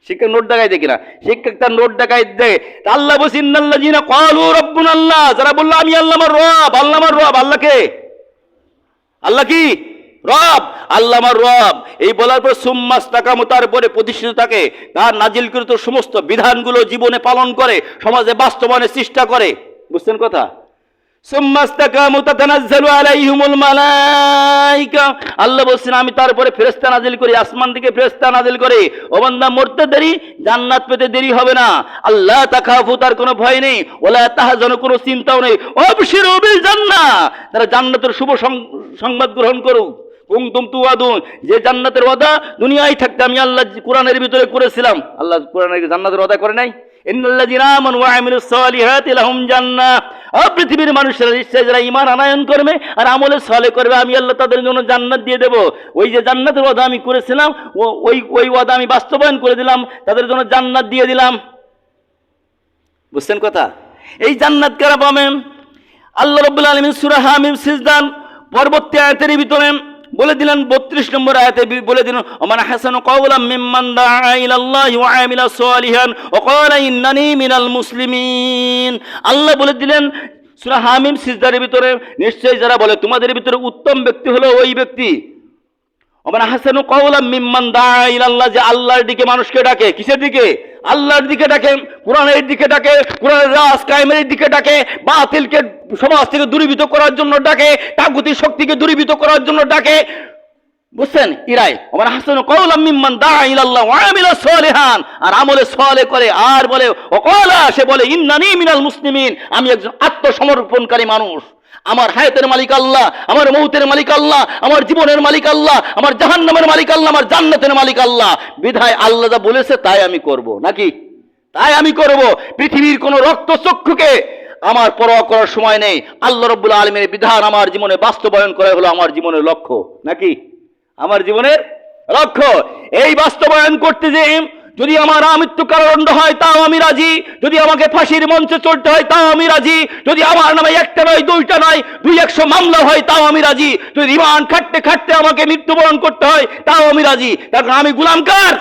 শিক্ষক নোট দেখায় দেয় কিনা? শিক্ষক তার নোট দেখায় দেয়। আল্লাহ বলছে, ইন্নাল্লাযীনা ক্বালু রাব্বুনাল্লাহ, যারা বলল আমি আল্লাহ আমার রব, আল্লাহ আমার রব। আল্লাহকে, আল্লাহ কি? রব, আল্লাহ আমার রব। এই বলার পর সুম্মা ইসতাকামু, তারপরে প্রতিষ্ঠিত থাকে, তার নাজিলকৃত সমস্ত বিধানগুলো জীবনে পালন করে, সমাজে বাস্তবায়নের চেষ্টা করে। বুঝছেন কথা? সুম্মা ইসতাকামু তাতানাজ্জালু আলাইহিমুল মালায়েকা, আল্লাহ বলছেন আমি তারপরে ফেরেশতা নাজিল করি, আসমান থেকে ফেরেশতা নাজিল করি। ও বান্দা, মরতে দেরি, জান্নাত পেতে দেরি হবে না। আল্লাহ তাখাফু, তার কোনো ভয় নেই, ওয়ালা তাহজানু, কোনো চিন্তাও নেই, আবশিরু বিল জান্নাহ, তারা জান্নাতের শুভ সংবাদ গ্রহণ করুক। কুনতুম তুআদুন, যে জান্নাতের ওয়াদা দুনিয়ায় থাকতে আমি আল্লাহ কোরআনের ভিতরে করেছিলাম। আল্লাহ কোরআনে জান্নাতের ওয়াদা করে নাই? ইন্নাল্লাযীনা আমানু ওয়া আমিলুস সালিহাতি লাহুম জান্নাহ, পৃথিবীর মানুষেরা নিশ্চয় যারা ঈমান আনয়ন করবে আর আমলে সালেহ করবে, আমি আল্লাহ তাদের জন্য জান্নাত দিয়ে দেব। ওই যে জান্নাতের ওয়াদা আমি করেছিলাম, ওই ওয়াদা আমি বাস্তবায়ন করে দিলাম, তাদের জন্য জান্নাত দিয়ে দিলাম। বুঝছেন কথা? এই জান্নাত কারা পাবেন? আল্লাহ রাব্বুল আলামিন সূরা হামিম সিজদার পরবর্তী আয়াতের ভিতরে বলে দিলেন, 32 নম্বর আয়াতে বলে দিলেন, ওমান হাসানু কাওলাম মিম্মান দাআ ইলাল্লাহি ওয়া আমিলা সালিহান ওয়া ক্বালা ইন্নানি মিনাল মুসলিমিন। আল্লাহ বলে দিলেন সূরা হামিম সিজদারের ভিতরে, নিশ্চয়ই যারা বলে তোমাদের ভিতরে উত্তম ব্যক্তি হলো ওই ব্যক্তি, ওমান হাসানু কাওলাম মিম্মান দাআ ইলাল্লাহ, যে আল্লাহর দিকে মানুষকে ডাকে। কিসের দিকে? আল্লাহর দিকে ডাকে, কোরআনের দিকে ডাকে, কোরআনের রাজ কায়েমের দিকে ডাকে, বাতিলকে সমাজ থেকে দূরীভূত করার জন্য ডাকে, তাগুতি শক্তিকে দূরীভূত করার জন্য ডাকে। বুঝছেন? ইরাই ওমান হাসানু কাওলাম মিম্মান দাআ ইলাল্লাহ ওয়া আমিলা সালিহান, আর আমলে সালেহ করে, আর বলে ওয়াকালা, সে বলে ইন্নানি মিনাল মুসলিমিন, আমি একজন আত্মসমর্পণকারী মানুষ। আমার হায়াতের মালিক আল্লাহ, আমার মৌতের মালিক আল্লাহ, আমার জীবনের মালিক আল্লাহ, আমার জাহান্নামের মালিক আল্লাহ, আমার জান্নাতের মালিক আল্লাহ। বিধায় আল্লাহ যা বলেছে তাই আমি করব, নাকি? তাই আমি করব। পৃথিবীর কোন রক্তচক্ষুকে আমার পরোয়া করার সময় নেই। আল্লাহ রাব্বুল আলামিনের বিধান আমার জীবনে বাস্তবায়ন করা হলো আমার জীবনের লক্ষ্য, নাকি? আমার জীবনের লক্ষ্য। এই বাস্তবায়ন করতে যে যদি আমার আমৃত্যু কারাদণ্ড হয় তাও আমি রাজি, যদি আমাকে ফাঁসির মঞ্চে চলতে হয় তাও আমি রাজি, যদি আমার নামে একটা নয় দুইটা নয় 200 মামলা হয় তাও আমি রাজি, যদি রিমান্ড খাটতে খাটতে আমাকে মৃত্যুবরণ করতে হয় তাও আমি রাজি। তার কারণ আমি গোলাম কার?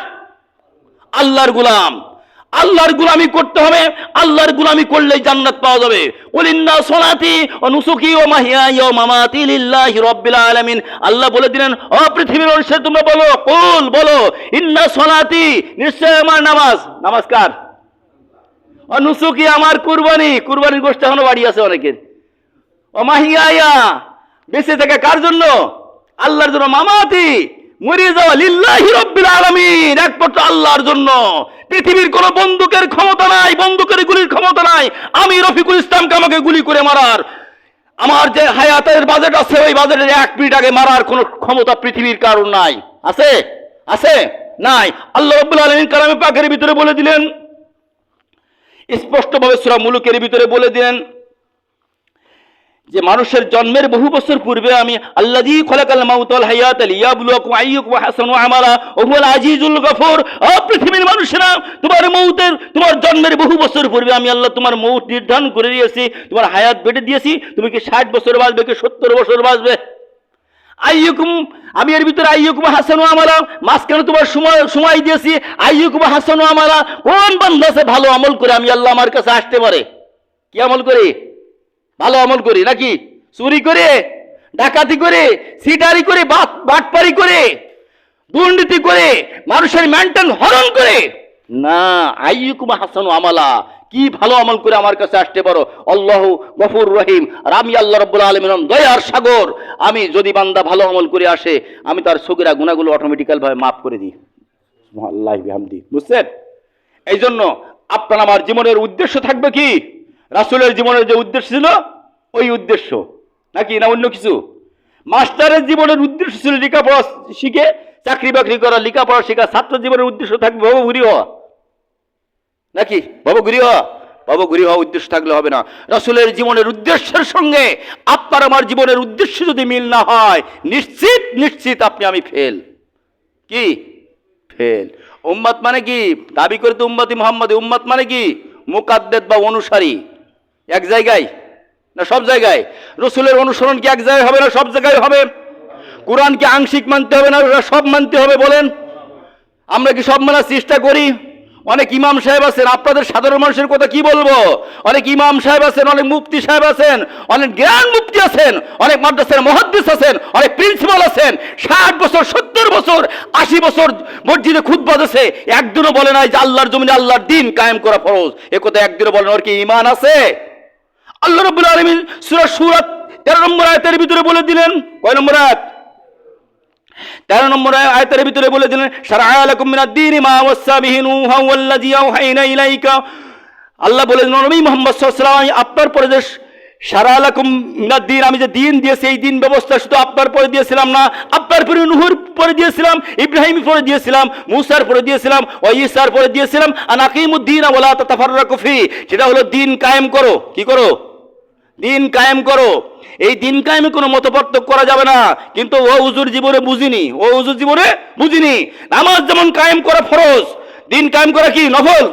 আল্লাহর গোলাম। আল্লাহর গোলামি করতে হবে, আল্লাহর গোলামি করলেই জান্নাত পাওয়া যাবে। কুল ইন্না সলাতি ওয়া নুসুকি ওয়া মাহইয়ায়া ওয়া মামাতি লিল্লাহি রাব্বিল আলামিন। আল্লাহ বলে দিলেন, ও পৃথিবীর মানুষে তোমরা বলো, কুল বলো, ইন্না সলাতি, নিশ্চয় আমার নামাজ। নামাজ কার? ওয়া নুসুকি, আমার কুরবানি। কুরবানির গোশত এখনো বাড়ি আছে অনেকের। ওয়া মাহইয়ায়া, বেঁচে থাকা কার জন্য? আল্লাহর জন্য। মামাতি, মরে যাওয়া লিল্লাহি রাব্বিল আলামিন, একমাত্র আল্লাহর জন্য। পৃথিবীর কোন বন্দুকের ক্ষমতা নাই, বন্দুকের গুলির ক্ষমতা নাই আমি রফিকুল ইসলামকে আমাকে গুলি করে মারার। আমার যে হায়াতের বাজেট আছে, ওই বাজেটের 1 মিনিট আগে মারার কোন ক্ষমতা পৃথিবীর কারণ নাই। আছে? আছে? নাই। আল্লাহ রাব্বুল আলামিন কালামে পাকের ভিতরে বলে দিলেন, স্পষ্টভাবে সূরা মুলুকের ভিতরে বলে দিলেন যে মানুষের জন্মের বহু বছর পূর্বে আমি আল্লাযী খলাকাল মাউতা ওয়াল হায়াতা লিয়াবলুয়াকুম আইয়ুকুম আহসানু আমালা ওয়া হুয়াল আজিজুল গফুর। ও পৃথিবীর মানুষেরা, তোমার জন্মের বহু বছর পূর্বে আমি আল্লাহ তোমার মৌত নির্ধারণ করে দিয়েছি, তোমার হায়াত বেঁধে দিয়েছি। তুমি কি 60 বছর বাঁচবে, কি 70 বছর বাঁচবে? আইয়ুকুম, আমি এর ভিতরে আইয়ুকুম হাসানু আমালা, মাঝখানে তোমার সময় দিয়েছি। আইয়ুকুম হাসানু আমালা, কোন বান্দা আছে ভালো আমল করে আমি আল্লাহ আমার কাছে আসতে পারে? কি আমল করে? ভালো আমল করি, নাকি চুরি করে, ডাকাতি করে, সিটারি করে, বাটপারি করে, দুর্নীতি করে, মানুষের মেন্টাল হরণ করে না। আইয়ুকুম হাসানু আমালা, কি ভালো আমল করে আমার কাছে আসতে পারো? আল্লাহু গফুর রহিম, আর আমি আল্লাহ রাব্বুল আলামিন দয়ার সাগর। আমি যদি বান্দা ভালো আমল করে আসে, আমি তার সগীরা গুনাহগুলো অটোমেটিক্যাল ভাবে মাফ করে দিই। সুবহানাল্লাহি বিহামদি। বুঝছেন? এই জন্য আপনার আমার জীবনের উদ্দেশ্য থাকবে কি? রাসূলের জীবনের যে উদ্দেশ্য ছিল ওই উদ্দেশ্য, নাকি না অন্য কিছু? মাস্টারের জীবনের উদ্দেশ্য ছিল লেখাপড়া শিখে চাকরি বাকরি করা, লেখাপড়া শেখা। ছাত্র জীবনের উদ্দেশ্য থাকবে ভবঘুরি হওয়া, নাকি ভবঘুরি হওয়া? ভবঘুরি হওয়া উদ্দেশ্য থাকলে হবে না। রাসূলের জীবনের উদ্দেশ্যের সঙ্গে আপনার আমার জীবনের উদ্দেশ্য যদি মিল না হয়, নিশ্চিত নিশ্চিত আপনি আমি ফেল। কি ফেল? উম্মত মানে কি? দাবি করে তো উম্মতি মুহাম্মাদি। উম্মত মানে কি? মুকাদ্দেদ বা অনুসারী। এক জায়গায় না সব জায়গায়? রসুলের অনুসরণ কি এক জায়গায় হবে না সব জায়গায় হবে? কোরআনকে আংশিক মানতে হবে না সব মানতে হবে? বলেন, আমরা কি সব মানার চেষ্টা করি? অনেক ইমাম সাহেব আছেন, আপনাদের সাধারণ মানুষের কথা কি বলবো। অনেক ইমাম সাহেব আছেন, অনেক মুফতি সাহেব আছেন, অনেক জ্ঞান মুফতি আছেন, অনেক মাদ্রাসার মুহাদ্দিস আছেন, অনেক প্রিন্সিপাল আছেন। 60 বছর, 70 বছর, 80 বছর মসজিদে খুতবা দিয়েছে, একদিনও বলে নাই যে আল্লাহর জমিনে আল্লাহর দ্বীন কায়েম করা ফরজ। এ কথা একদিনও বলেন। ওর কি ঈমান আছে? আল্লাহ রাব্বুল আলামিন সূরা সূরা 13 নম্বর আয়াতের ভিতরে বলে দিলেন। কয় নম্বর আয়াত? 13 নম্বর আয়াতের ভিতরে বলে দিলেন, শারআ লাকুম মিনাদ-দীনি মা ওয়াসা বিহি নূহা ওয়াল্লাযী আওহাইনা ইলাইকা। আল্লাহ বলেন, নবী মুহাম্মদ সাল্লাল্লাহু আলাইহি ওয়াসাল্লাম, আপনার পরে যে শারআ লাকুম মিনাদ-দীন, আমি যে দ্বীন দিয়েছি, এই দ্বীন ব্যবস্থা শুধু আপনার পরে দিয়েছিলাম না, আপনার পরে নূহের পরে দিয়েছিলাম, ইব্রাহিমের পরে দিয়েছিলাম, মূসার পরে দিয়েছিলাম, ও ঈসার পরে দিয়েছিলাম। আন আকিমুদ-দীন ওয়া লা তাতাফাররাকু ফি, সেটা হলো দ্বীন কায়েম করো। কি করো? দিন কায়েম করো। এই দিন কায়েমে কোনো মতপার্থক্য করা যাবে না, কিন্তু ও হুজুর জীবনে বুঝিনি। নামাজ যেমন কায়েম করা ফরজ, দিন কায়েম করা কি নফল?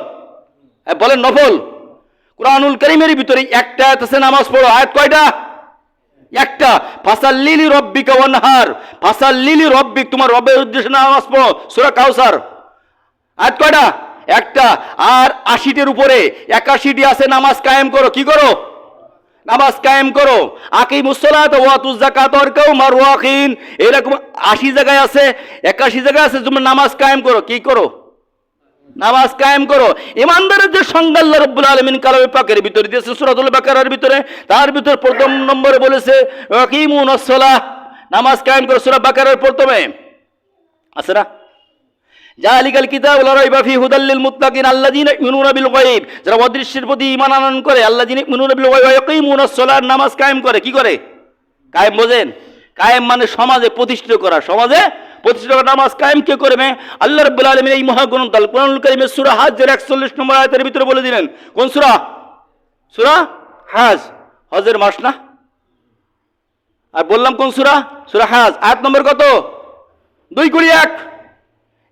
বলেন নফল। কুরআনুল কারীমের ভিতরে একটা আয়াত আছে নামাজ পড়ো। আয়াত কয়টা? একটা। ফাসাল্লিলি রব্বিকা ওয়ানহার, ফাসাল্লিলি রব্বিক, তোমার রবের উদ্দেশ্যে নামাজ পড়ো। সূরা কাউসার। আয়াত কয়টা? একটা। আর 80টির উপরে 81টি আছে নামাজ কায়েম করো। কি করো? নামাজ কায়েম করো। আকিমুস সালাত ওয়া আতুজ যাকাত ওয়ারকাউ মার রাকিন, এরকম 80 জায়গায় আছে, 81 জায়গায় আছে তোমরা নামাজ কায়েম করো। কি করো? নামাজ কায়েম করো। ইমানদারের যে সংজ্ঞা আল্লাহ রাব্বুল আলামিন কালামে পাকের ভিতরে দিয়েছে সূরাতুল বাকারার ভিতরে, তার ভিতরে প্রথম নম্বরে বলেছে আকিমুনাস সালাহ, নামাজ কায়েম করো। সূরা বাকারার প্রথমে আছে না, জালিকাল কিতাবু লা রাইবা ফিহি হুদাল লিল মুত্তাকিন আল্লাযীনা ইউমিনুনা বিল গায়ব, যারা অদৃশ্যের প্রতি ঈমান আনয়ন করে, আল্লাযীনা ইউমিনুনা বিল গায়ব ওয়া ইয়াকিমুনাস সালাত, নামাজ কায়েম করে। কি করে? কায়েম বোঝেন? কায়েম মানে সমাজে প্রতিষ্ঠিত করা, সমাজে প্রতিষ্ঠিত করা। নামাজ কায়েম কে করবে? আল্লাহ রাব্বুল আলামিন এই মহাগ্রন্থ আল কুরআনুল কারীমের সূরা হজের 41 নম্বর আয়াতের ভিতরে বলে দিলেন। কোন সূরা? সূরা হজ। হজের মাস না? আর বললাম কোন সূরা? সূরা হজ। আয়াত নম্বর কত? 2 × 1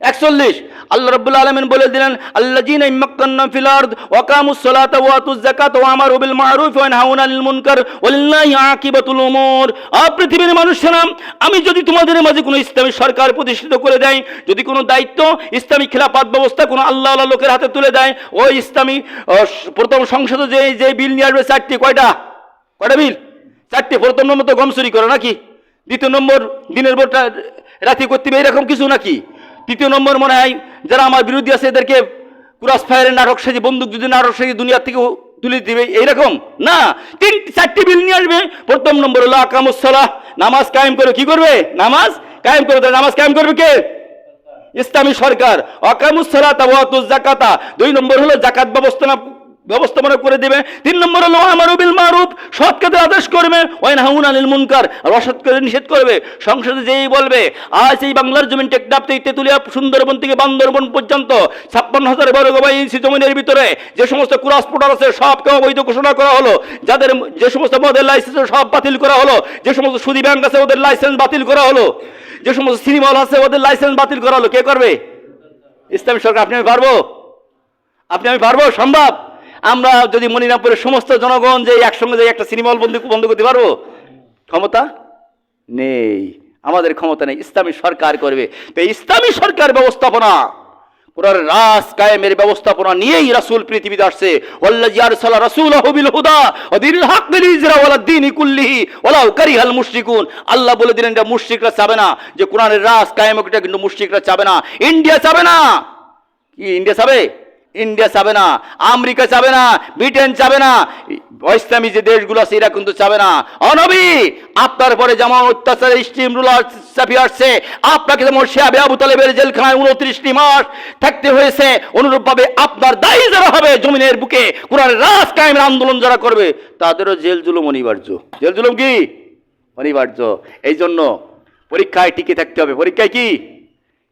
41। আল্লাহ রাব্বুল আলামিন বলে দিলেন আল্লাযীনা ইম্মাক্কান্না ফিল আরদ ওয়া কামুস সালাতা ওয়া আতুজ যাকাতা ওয়া আমারু বিল মা'রুফ ওয়া ইয়ানহাউনা আনিল মুনকার ওয়ালিল্লাহি আকিবাতুল উমুর। পৃথিবীর মানুষেরা, আমি যদি তোমাদের মাঝে কোনো ইসলামী সরকার প্রতিষ্ঠিত করে দেয়, যদি কোনো দায়িত্ব ইসলামী খেলাফত ব্যবস্থা কোনো আল্লাহওয়ালা লোকের হাতে তুলে দেয়, ওই ইসলামী প্রথম সংসদে যে বিল নিয়ে আসবে 4টি। কয়টা বিল? 4টি। প্রথম নম্বর তো গম চুরি করে নাকি? দ্বিতীয় নম্বর দিনের ভোরটা রাতে করতে হবে, এরকম কিছু নাকি? তৃতীয় নম্বর মনে হয় যারা আমার বিরোধী আছে এদেরকে ক্রস ফায়ারের নাটক সেজে, বন্দুক যদি নাটক সেজে দুনিয়া থেকে তুলে দিবে, এইরকম না। 4টি বিল নিয়ে আসবে। প্রথম নম্বর হলো আকামুস সালাহ, নামাজ কায়েম করে। কি করবে? নামাজ কায়েম করে। নামাজ কায়েম করবে কে? ইসলামী সরকার। আকামুস সালাতা ওয়া আতুজ যাকাতা, 2 নম্বর হলো যাকাত ব্যবস্থাপনা করে দেবে। 3 নম্বর হলো আমারু বিল মারুফ, সৎ কাজের আদেশ করবে, ওয়া ইয়ানহাউনা আনিল মুনকার, আর অসৎ কাজের নিষেধ করবে। সংসদে যেই বলবে, আজ এই বাংলার জমিন টেকনাফ থেকে তেতুলিয়া, সুন্দরবন থেকে বান্দরবন পর্যন্ত 56,000 বর্গ মাইল জমিনের ভিতরে যে সমস্ত ক্রস পোর্টার আছে সবকে অবৈধ ঘোষণা করা হলো। যাদের যে সমস্ত মদের লাইসেন্স সব বাতিল করা হলো। যে সমস্ত সুদী ব্যাংক আছে ওদের লাইসেন্স বাতিল করা হলো। যে সমস্ত সিনেমা হল আছে ওদের লাইসেন্স বাতিল করা হলো। কে করবে? ইসলামী সরকার। আপনি আমি পারবো? সম্ভব? আমরা যদি মনিরামপুরের সমস্ত জনগণ যে একসঙ্গে যে একটা সিনেমা হল বন্ধ করতে পারবো? ক্ষমতা নেই, আমাদের ক্ষমতা নেই। ইসলামী সরকার করবে। তো ইসলামী সরকার ব্যবস্থাপনা, পুরার রাস কায়েমের ব্যবস্থাপনা নিয়েই রাসূল পৃথিবীতে আসছে। ওয়াল্লাযী আরসালা রাসূলাহু বিল হুদা ওয়া দীনিল হাক্কি লিইয়ুযহিরাহু আলা দ্বীনি কুল্লিহি ওয়ালাউ কারিহাল মুশরিকুন। আল্লাহ বলে দিলেন এটা মুশরিকরা চাবে না, যে কোরআনের রাস কায়েম এটা কিন্তু মুশরিকরা চাবে না। ইন্ডিয়া চাবে না। কি ইন্ডিয়া চাবে? ইন্ডিয়া চাবে না, আমেরিকা চাবে না, ব্রিটেন চাবে না, ইসলামী যে দেশগুলো আছে এরা কিন্তু চাবে না। অনবী, আপনার পরে যেমন অত্যাচারের স্টিম রুলার চাপিয়ে আসছে, আপনাকে যেমন শিহাবে আবু তালেবের জেলখানায় 29টি মাস থাকতে হয়েছে, অনুরূপভাবে আপনার দায়ী যারা হবে জমিনের বুকে কোরআনের রাজ কায়েমের আন্দোলন যারা করবে তাদেরও জেল জুলুম অনিবার্য। জেল জুলুম কি? অনিবার্য। এই জন্য পরীক্ষায় টিকে থাকতে হবে। পরীক্ষায় কি?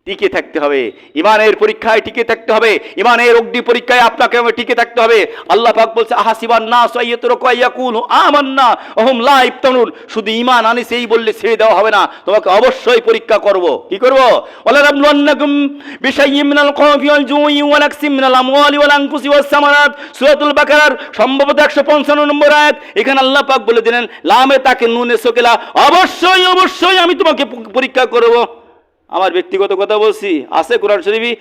টিকে থাকতে হবে। ইমানের পরীক্ষায় টিকে থাকতে হবে। ইমানের অগ্নি পরীক্ষায় আপনাকে টিকে থাকতে হবে। আল্লাহ পাক বলছে আহাসিবান নাস আইয়াতরুকু আইয়াকুলু আমান্না ওয়া হুম লা ইফতানুন। শুধু ঈমান আনিছে এই বললে ছেড়ে দেওয়া হবে না, তোমাকে অবশ্যই পরীক্ষা করব। কি করব? ওয়ালা রাবলুন্নাকুম বিশাইয়্যিন মিনাল খাউফি ওয়াল জুই ওয়া নাকসিম মিনাল আমওয়ালি ওয়াল আনফুসি ওয়াস সামারাত। সূরাতুল বাকারার সম্ভবত 155 নম্বর আয়াত। এখানে আল্লাহ পাক বলে দিলেন লামে তাকে নুনে সকেলা, অবশ্যই আমি তোমাকে পরীক্ষা করব। আমার ব্যক্তিগত কথা বলছি, আছে কোরআন শরীফে,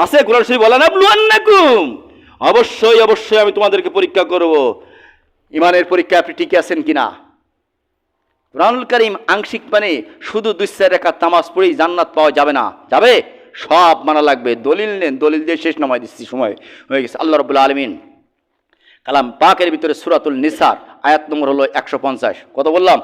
আছে কোরআন শরীফ বলা না নাবলুয়ান্নাকুম, অবশ্যই আমি তোমাদেরকে পরীক্ষা করব। ইমানের পরীক্ষা আপনি টিকে আছেন কিনা? কুরআনুল কারীম আংশিক মানে শুধু 2-4 রাকাত নামাজ পড়েই জান্নাত পাওয়া যাবে না। যাবে? সব মানা লাগবে। দলিল নেন, দলিল দিয়ে শেষ নামায় দিচ্ছি, সময় হয়ে গেছে। আল্লাহ রাব্বুল আলামিন কালাম পাকের ভিতরে সূরাতুল নিসার আয়াত নম্বর হলো 150। কত বললাম?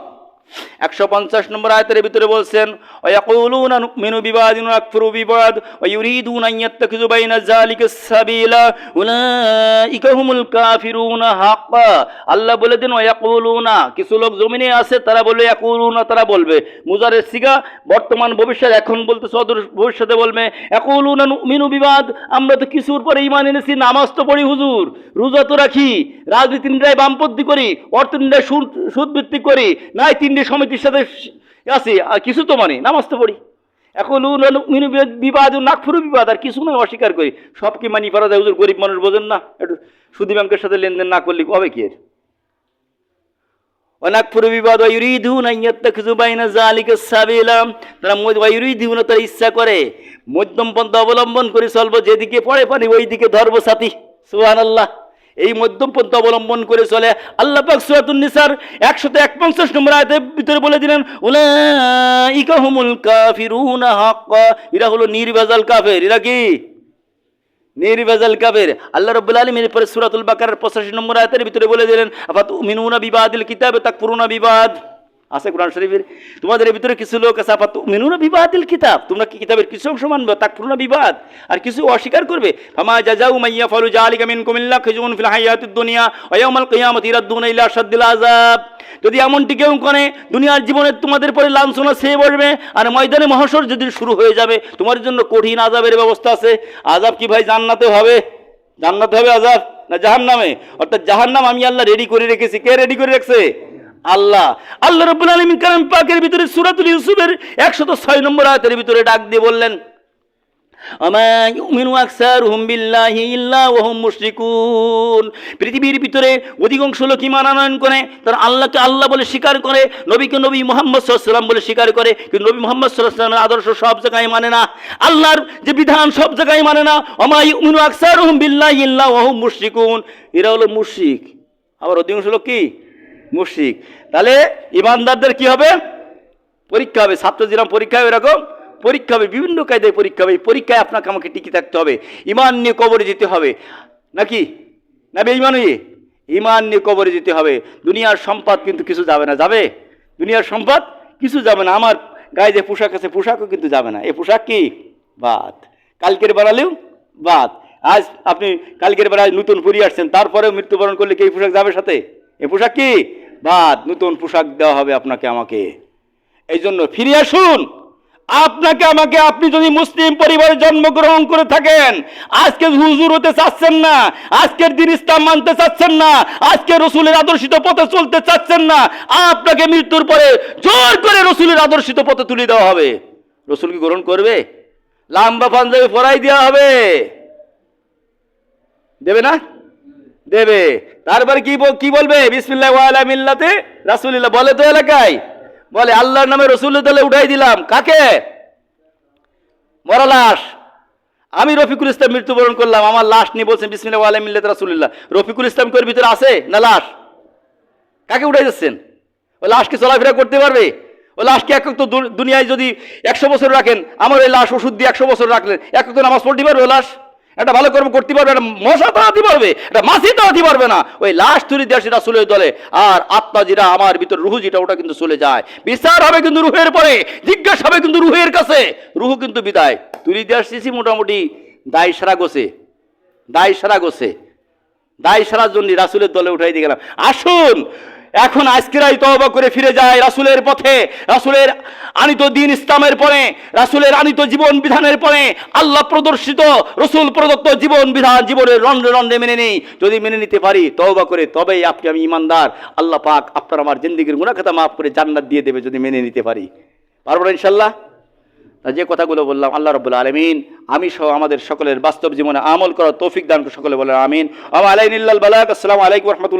150 নম্বর আয়াতের ভিতরে বলছেন ওয়ায়াকুলুনা নুমিনু বিবাদিন ওয়া নাকফুরু বিবাদ ওয়া ইউরিদুনা আন ইয়াত্তাখিযু বাইনা যালিকা সাবিলা উলাইকা হুমুল কাফিরুনা হাক্কা। আল্লাহ বলে দেন ওয়ায়াকুলুনা, কিছু লোক জমিনে আছে তারা বলে ইয়াকুলুনা, তারা বলবে মুজারের সিগা বর্তমান ভবিষ্যৎ, এখন বলতেছে অদূর ভবিষ্যতে বলবে ইয়াকুলুনা নুমিনু বিবাদ, আমরা তো কিছুর পরে ঈমান এনেছি, নামাজ তো পড়ি হুজুর, রোজা তো রাখি, রাজনীতি নিরায় বামপন্থী করি, অর্থনীতি সুদ ভিত্তিক করি, নাই তিনটে সমিতির সাথে আছি, আর কিছু তো মানে নামাজ তো পড়ি। এখন বিবাদ নাকফুরু বিবাদ, আর কিছু না অস্বীকার করি, সব কি মানি পারা যায় হুজুর? গরিব মানুষ বোঝেন না, একটু সুদী ব্যাংকের সাথে লেনদেন না করলে হবে কি এর? ওয়ানাকফুরু বিবাদ ওয়া ইউরিদুনা আন ইয়াত্তাখিযু বাইনা যালিকা সাবিলা, তারা ইউরিদুনা, তারা ইচ্ছা করে মধ্যম পন্থা অবলম্বন করে চলবো, যেদিকে পড়ে পানি ওই দিকে ধরবো সাথী। সুবহানাল্লাহ, এই মধ্যম পন্থা অবলম্বন করে চলে। আল্লাহ পাক সূরাতুন নিসার 151 নম্বর আয়াতের ভিতরে বলে দিলেন উলাইকা হুমুল কাফিরুনা হাক্কা, এরা হলো নির্ভেজাল কাফের। এরা কি? নির্ভেজাল কাফের। আল্লাহ রাব্বুল আলামিন এর পরে সূরাতুল বাকারার 85 নম্বর আয়াতের ভিতরে বলে দিলেন আফাতুমিনুনা বিবাদিল কিতাবে তাকফুরুনা বিবাদ। আছে কোরআন শরীফের, তোমাদের ভিতরে কিছু লোক আছে আফাতুমিনুনা বিবাদিল কিতাব, তোমরা কি কিতাবের কিছু অংশ মানবে, তাকফুরুনা বিবাদ, আর কিছু অস্বীকার করবে। ফামা জাযাউ মান ইয়াফআলু যালিকা মিনকুম ইল্লা খিজুন ফিল হায়াতিদ দুনিয়া ওয়া ইয়াউমাল কিয়ামাতি ইরাদুনা ইলা আশাদ্দিল আযাব। যদি এমনটি কেউ করে দুনিয়ার জীবনে তোমাদের পরে লাঞ্ছনা সে বসবে, আর ময়দানে মহাশর যদি শুরু হয়ে যাবে তোমার জন্য কঠিন আযাবের ব্যবস্থা আছে। আযাব কি ভাই জান্নাতে হবে? জান্নাতে হবে আযাব না জাহান্নামে? অর্থাৎ জাহান্নাম আমি আল্লাহ রেডি করে রেখেছি। কে রেডি করে রাখছে? আল্লাহ। আল্লাহ রাব্বুল আলামিন কালাম পাকের ভিতরে সূরাতুল ইউসুফের 106 নম্বর আয়াতের ভিতরে ডাক দিয়ে বললেন আমা ইউমিনু আকসারুহুম বিল্লাহি ইল্লা ওয়া হুম মুশরিকুন। পৃথিবীর ভিতরে অধিকাংশ লোক ঈমান আনয়ন করে, তারা আল্লাহকে আল্লাহ বলে স্বীকার করে, নবীকে নবী মুহাম্মদ সাল্লাল্লাহু আলাইহি ওয়াসাল্লাম বলে স্বীকার করে, কিন্তু নবী মুহাম্মদ সাল্লাল্লাহু আলাইহি ওয়াসাল্লামের আদর্শ সব জায়গায় মানে না, আল্লাহর যে বিধান সব জায়গায় মানে না। আমা ইউমিনু আকসারুহুম বিল্লাহি ইল্লা ওয়া হুম মুশরিকুন, এরা হলো মুশরিক। আবার অধিকাংশ লোক কি? মুশরিক। তাহলে ঈমানদারদের কি হবে? পরীক্ষা হবে। ছাত্র যেরকম পরীক্ষা হবে এরকম পরীক্ষা হবে, বিভিন্ন কায়দায় পরীক্ষা হবে। এই পরীক্ষায় আপনাকে আমাকে টিকে থাকতে হবে। ঈমান নিয়ে কবরে যেতে হবে নাকি না বেঈমান হয়ে? ঈমান নিয়ে কবরে যেতে হবে। দুনিয়ার সম্পদ কিন্তু কিছু যাবে না। যাবে? দুনিয়ার সম্পদ কিছু যাবে না। আমার গায়ে যে পোশাক আছে পোশাকও কিন্তু যাবে না। এই পোশাক কি? বাদ। কালকের বানালেও বাদ। আজ আপনি কালকের বেলায় নতুন পরে আসছেন, তারপরেও মৃত্যুবরণ করলে কি এই পোশাক যাবে সাথে? এই পোশাক কি? বাদ। নতুন পোশাক দেওয়া হবে আপনাকে আমাকে। এই জন্য ফিরে আসুন। আপনাকে আমাকে, আপনি যদি মুসলিম পরিবারে জন্মগ্রহণ করে থাকেন, আজকে হুজুর হতে চাচ্ছেন না, আজকের দিন ইসলাম মানতে চাচ্ছেন না, আজকে রসুলের আদর্শিত পথে চলতে চাচ্ছেন না, আপনাকে মৃত্যুর পরে জোর করে রসুলের আদর্শিত পথে তুলে দেওয়া হবে। রসুল কি গ্রহণ করবে? লাম্বা পাঞ্জাবি পরাই দেওয়া হবে। দেবে না? দেবে। তারপরে কি বলবে? বিসমিল্লাহ ওয়া আলা মিল্লাতে রাসূলিল্লাহ বলে তো এলাকায়, বলে আল্লাহর নামে রসুলের দলে উঠাই দিলাম। কাকে? মরা লাশ। আমি রফিকুল ইসলাম মৃত্যুবরণ করলাম, আমার লাশ নিয়ে বলছেন বিসমিল্লাহ ওয়া আলা মিল্লাতে রাসূলিল্লাহ। রফিকুল ইসলাম কোর ভিতরে আছে না লাশ? কাকে উঠাই দিচ্ছেন? ওই লাশ কি চলাফেরা করতে পারবে? ওই লাশকে এক তো দুনিয়ায় যদি 100 বছর রাখেন, আমার ওই লাশ ওষুধ দিয়ে 100 বছর রাখলেন, এক তো নামাজ পড়তে পারবে? ওই লাশ একটা ভালো কর্ম করতে পারবে? একটা মশা তাড়াতে পারবে? একটা মাছি তাড়াতে পারবে না। ওই লাশ তুলে দিয়ে আসে রাসূলের দলে। আর আত্মা যেটা, আমার ভিতর রুহু যেটা, ওটা কিন্তু চলে যায়। বিচার হবে কিন্তু রুহের পরে, জিজ্ঞাসা হবে কিন্তু রুহের কাছে। রুহু কিন্তু বিদায় তুলে দিয়ে আসতেছি মোটামুটি দায় সারা গোছে, দায় সারা গোছে, দায় সারার জন্য রাসূলের দলে উঠাই দিয়ে গেলাম। আসুন এখন আজকেরাই তওবা করে ফিরে যায় রাসূলের পথে। রাসূলের আনিত দ্বীন ইসলামের পরে, রাসূলের আনিত জীবন বিধানের পরে, আল্লাহ প্রদর্শিত রসুল প্রদত্ত জীবন বিধান জীবনের রন্ধ্রে রন্ধ্রে মেনে নেই। যদি মেনে নিতে পারি তওবা করে, তবেই আপনি আমি ঈমানদার। আল্লাহ পাক আপনার আমার জিন্দেগির গুনাহ খাতা মাফ করে জান্নাত দিয়ে দেবে যদি মেনে নিতে পারি। পারবো না ইনশাআল্লাহ? যে কথাগুলো বললাম আল্লাহ রাব্বুল আলামিন আমি সহ আমাদের সকলের বাস্তব জীবনে আমল করার তৌফিক দান করে। সকলে বলেন আমিন। ওয়া আলাইকুম ওয়া রাহমাতুল্লাহ। আসসালামু আলাইকুম ওয়া রাহমাতুল্লাহ।